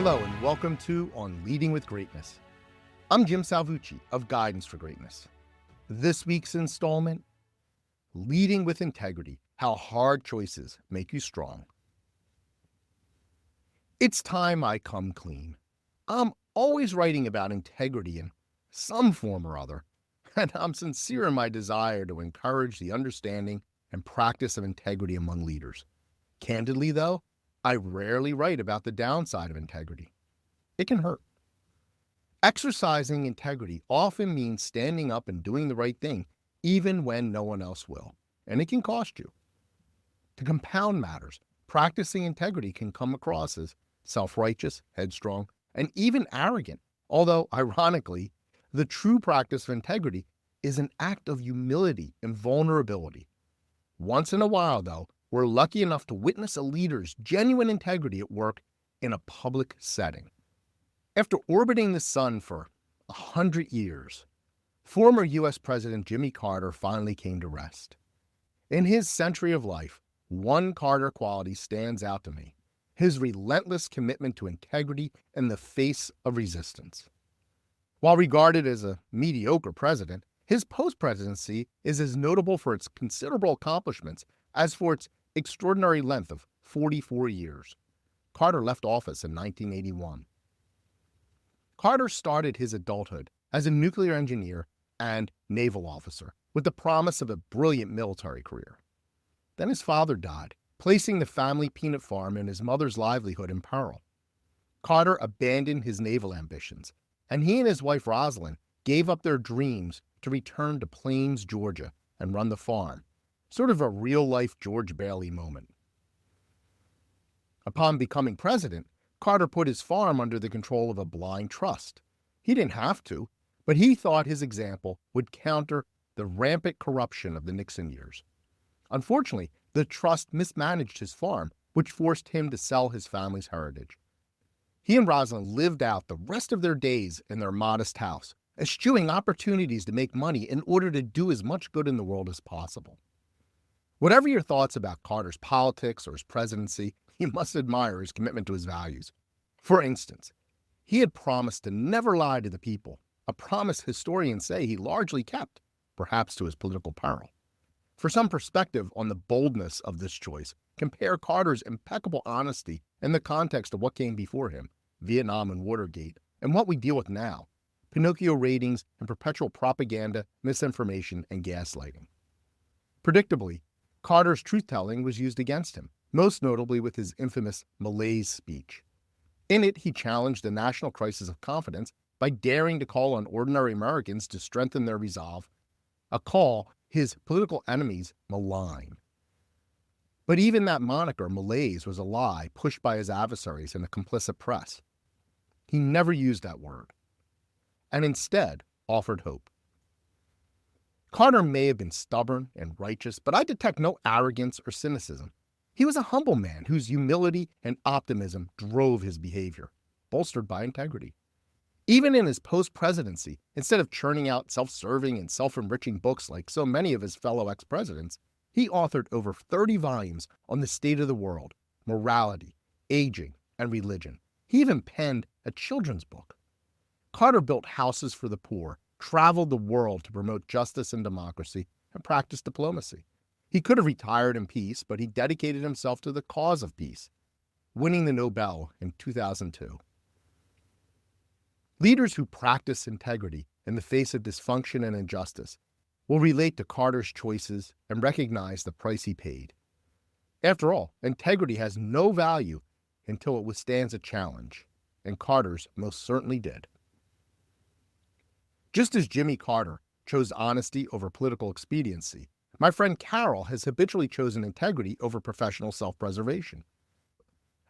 Hello and welcome to On Leading with Greatness. I'm Jim Salvucci of Guidance for Greatness. This week's installment, Leading with Integrity, How Hard Choices Make You Strong. It's time I come clean. I'm always writing about integrity in some form or other, and I'm sincere in my desire to encourage the understanding and practice of integrity among leaders. Candidly, though, I rarely write about the downside of integrity. It can hurt. Exercising integrity often means standing up and doing the right thing, even when no one else will, and it can cost you. To compound matters, practicing integrity can come across as self-righteous, headstrong, and even arrogant, although, ironically, the true practice of integrity is an act of humility and vulnerability. Once in a while, though, we're lucky enough to witness a leader's genuine integrity at work in a public setting. After orbiting the sun for 100 years, former U.S. President Jimmy Carter finally came to rest. In his century of life, one Carter quality stands out to me: his relentless commitment to integrity in the face of resistance. While regarded as a mediocre president, his post-presidency is as notable for its considerable accomplishments as for its extraordinary length of 44 years. Carter left office in 1981. Carter started his adulthood as a nuclear engineer and naval officer with the promise of a brilliant military career. Then his father died, placing the family peanut farm and his mother's livelihood in peril. Carter abandoned his naval ambitions, and he and his wife Rosalind gave up their dreams to return to Plains, Georgia, and run the farm. Sort of a real-life George Bailey moment. Upon becoming president, Carter put his farm under the control of a blind trust. He didn't have to, but he thought his example would counter the rampant corruption of the Nixon years. Unfortunately, the trust mismanaged his farm, which forced him to sell his family's heritage. He and Rosalind lived out the rest of their days in their modest house, eschewing opportunities to make money in order to do as much good in the world as possible. Whatever your thoughts about Carter's politics or his presidency, you must admire his commitment to his values. For instance, he had promised to never lie to the people, a promise historians say he largely kept, perhaps to his political peril. For some perspective on the boldness of this choice, compare Carter's impeccable honesty in the context of what came before him, Vietnam and Watergate, and what we deal with now, Pinocchio ratings and perpetual propaganda, misinformation, and gaslighting. Predictably, Carter's truth-telling was used against him, most notably with his infamous Malaise speech. In it, he challenged the national crisis of confidence by daring to call on ordinary Americans to strengthen their resolve, a call his political enemies malign. But even that moniker, Malaise, was a lie pushed by his adversaries and the complicit press. He never used that word, and instead offered hope. Carter may have been stubborn and righteous, but I detect no arrogance or cynicism. He was a humble man whose humility and optimism drove his behavior, bolstered by integrity. Even in his post-presidency, instead of churning out self-serving and self-enriching books like so many of his fellow ex-presidents, he authored over 30 volumes on the state of the world, morality, aging, and religion. He even penned a children's book. Carter built houses for the poor, traveled the world to promote justice and democracy, and practiced diplomacy. He could have retired in peace, but he dedicated himself to the cause of peace, winning the Nobel in 2002. Leaders who practice integrity in the face of dysfunction and injustice will relate to Carter's choices and recognize the price he paid. After all, integrity has no value until it withstands a challenge, and Carter's most certainly did. Just as Jimmy Carter chose honesty over political expediency, my friend Carol has habitually chosen integrity over professional self-preservation.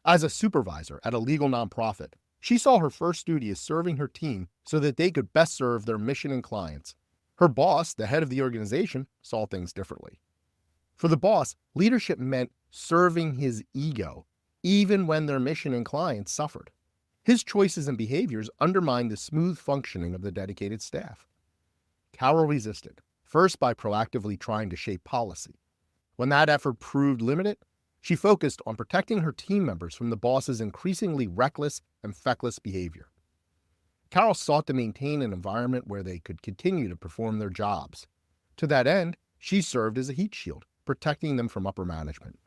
As a supervisor at a legal nonprofit, she saw her first duty as serving her team so that they could best serve their mission and clients. Her boss, the head of the organization, saw things differently. For the boss, leadership meant serving his ego, even when their mission and clients suffered. His choices and behaviors undermined the smooth functioning of the dedicated staff. Carol resisted, first by proactively trying to shape policy. When that effort proved limited, She focused on protecting her team members from the boss's increasingly reckless and feckless behavior. Carol sought to maintain an environment where they could continue to perform their jobs. To that end, she served as a heat shield, protecting them from upper management.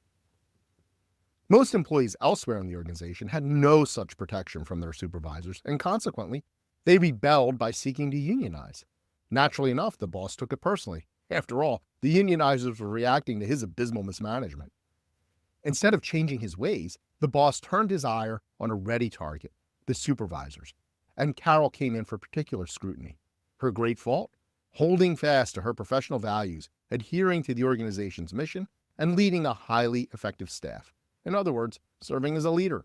Most employees elsewhere in the organization had no such protection from their supervisors, and consequently, they rebelled by seeking to unionize. Naturally enough, the boss took it personally. After all, the unionizers were reacting to his abysmal mismanagement. Instead of changing his ways, the boss turned his ire on a ready target, the supervisors, and Carol came in for particular scrutiny. Her great fault? Holding fast to her professional values, adhering to the organization's mission, and leading a highly effective staff. In other words, serving as a leader.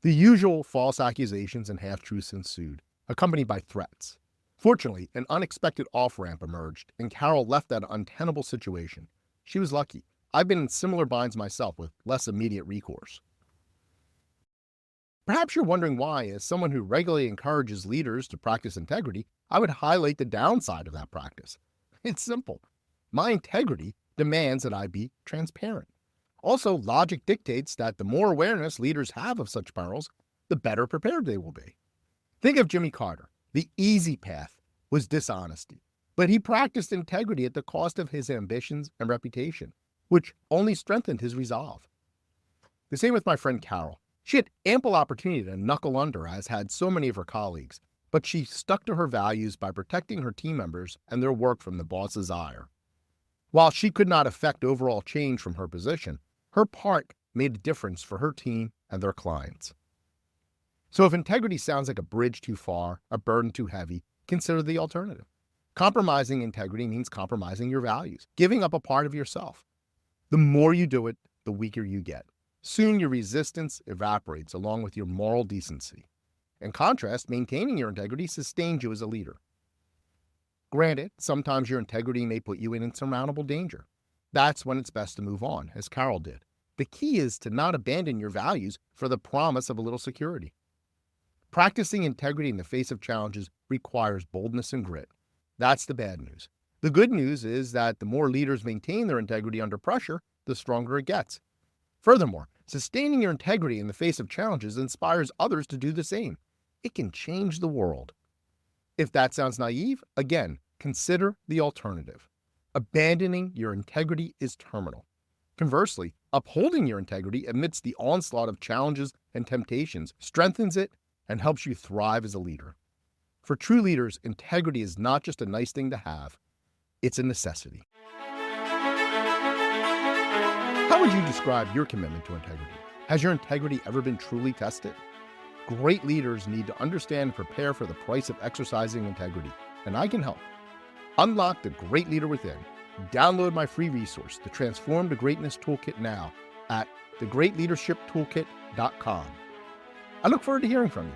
The usual false accusations and half-truths ensued, accompanied by threats. Fortunately, an unexpected off-ramp emerged, and Carol left that untenable situation. She was lucky. I've been in similar binds myself with less immediate recourse. Perhaps you're wondering why, as someone who regularly encourages leaders to practice integrity, I would highlight the downside of that practice. It's simple. My integrity demands that I be transparent. Also, logic dictates that the more awareness leaders have of such perils, the better prepared they will be. Think of Jimmy Carter. The easy path was dishonesty, but he practiced integrity at the cost of his ambitions and reputation, which only strengthened his resolve. The same with my friend Carol. She had ample opportunity to knuckle under, as had so many of her colleagues, but she stuck to her values by protecting her team members and their work from the boss's ire. While she could not affect overall change from her position, her part made a difference for her team and their clients. So if integrity sounds like a bridge too far, a burden too heavy, consider the alternative. Compromising integrity means compromising your values, giving up a part of yourself. The more you do it, the weaker you get. Soon your resistance evaporates along with your moral decency. In contrast, maintaining your integrity sustains you as a leader. Granted, sometimes your integrity may put you in insurmountable danger. That's when it's best to move on, as Carol did. The key is to not abandon your values for the promise of a little security. Practicing integrity in the face of challenges requires boldness and grit. That's the bad news. The good news is that the more leaders maintain their integrity under pressure, the stronger it gets. Furthermore, sustaining your integrity in the face of challenges inspires others to do the same. It can change the world. If that sounds naive, again, consider the alternative. Abandoning your integrity is terminal. Conversely, upholding your integrity amidst the onslaught of challenges and temptations strengthens it and helps you thrive as a leader. For true leaders, integrity is not just a nice thing to have, it's a necessity. How would you describe your commitment to integrity? Has your integrity ever been truly tested? Great leaders need to understand and prepare for the price of exercising integrity, and I can help. Unlock the great leader within. Download my free resource, the Transform to Greatness Toolkit, now at thegreatleadershiptoolkit.com. I look forward to hearing from you.